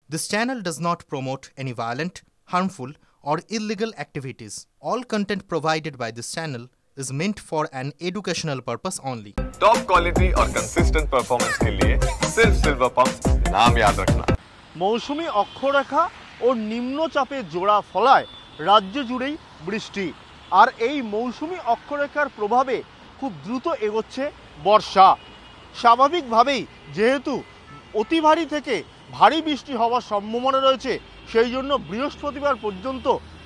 This channel does not promote any violent, harmful, or illegal activities. All content provided by this channel is meant for an educational purpose only. Top quality और consistent performance के लिए सिर्फ silver pumps नाम याद रखना। मौसुमी অক্ষরেখা ও নিম্নচাপের জোড়া ফলায় রাজ্য জুড়েই বৃষ্টি। আর এই মৌসুমি অক্ষরেখার প্রভাবে খুব দ্রুত এগোচ্ছে বর্ষা। স্বাভাবিকভাবেই যেহেতু অতি ভারী থেকে ভারী বৃষ্টি হওয়ার সম্ভাবনা রয়েছে, সেই জন্য বৃহস্পতিবার পর্যন্ত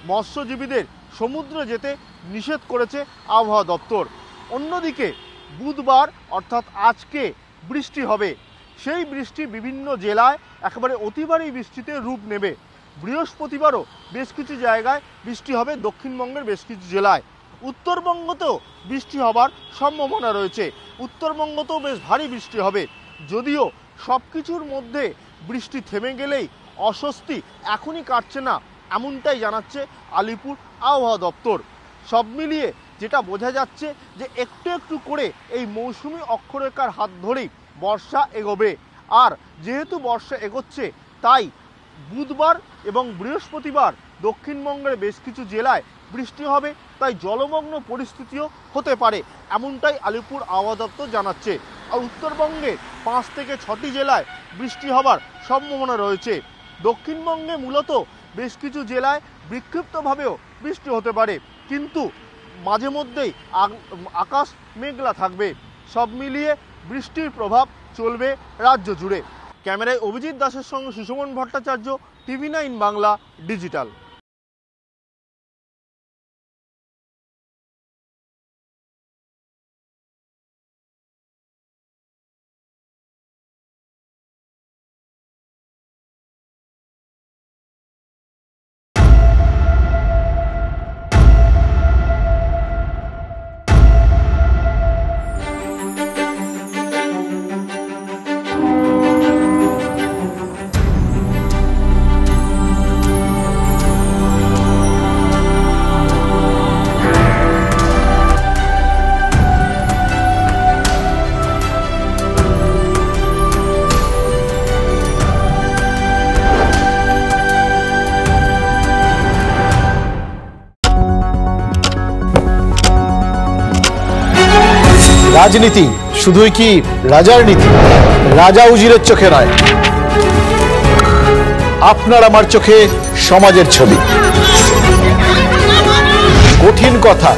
মৎস্যজীবীদের সমুদ্রে যেতে নিষেধ করেছে আবহাওয়া দপ্তর। অন্যদিকে বুধবার অর্থাৎ আজকে বৃষ্টি হবে। সেই বৃষ্টি বিভিন্ন জেলায় একেবারে অতি ভারী বৃষ্টিতে রূপ নেবে। বৃহস্পতিবারও বেশ কিছু জায়গায় বৃষ্টি হবে, দক্ষিণবঙ্গের বেশ কিছু জেলায়। উত্তরবঙ্গতেও বৃষ্টি হবার সম্ভাবনা রয়েছে। উত্তরবঙ্গতেও বেশ ভারী বৃষ্টি হবে। যদিও সব কিছুর মধ্যে বৃষ্টি থেমে গেলেই অস্বস্তি এখনই কাটছে না, এমনটাই জানাচ্ছে আলিপুর আবহাওয়া দপ্তর। সব মিলিয়ে যেটা বোঝা যাচ্ছে যে একটু একটু করে এই মৌসুমি অক্ষরেখার হাত ধরেই বর্ষা এগোবে। আর যেহেতু বর্ষা এগোচ্ছে, তাই বুধবার এবং বৃহস্পতিবার দক্ষিণবঙ্গের বেশ কিছু জেলায় বৃষ্টি হবে, তাই জলমগ্ন পরিস্থিতিও হতে পারে, এমনটাই আলিপুর আবহাওয়া দপ্তর জানাচ্ছে। আর উত্তরবঙ্গে 5 থেকে 6টি জেলায় বৃষ্টি হবার সম্ভাবনা রয়েছে। দক্ষিণবঙ্গে মূলত বেশ কিছু জেলায় বিক্ষিপ্তভাবেও বৃষ্টি হতে পারে, কিন্তু মাঝে মধ্যেই আকাশ মেঘলা থাকবে। সব মিলিয়ে বৃষ্টির প্রভাব চলবে রাজ্য জুড়ে। ক্যামেরায় অভিজিৎ দাসের সঙ্গে সুশমন ভট্টাচার্য, TV9 বাংলা ডিজিটাল। রাজনীতি শুধুই কি রাজার নীতি? রাজা উজিরের চোখে নয়, আপনার আমার চোখে সমাজের ছবি। কঠিন কথা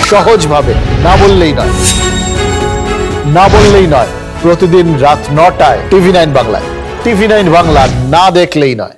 সহজভাবে না বললেই নয়। প্রতিদিন রাত 9টায় TV9 বাংলায়। TV9 বাংলা না দেখলেই নয়।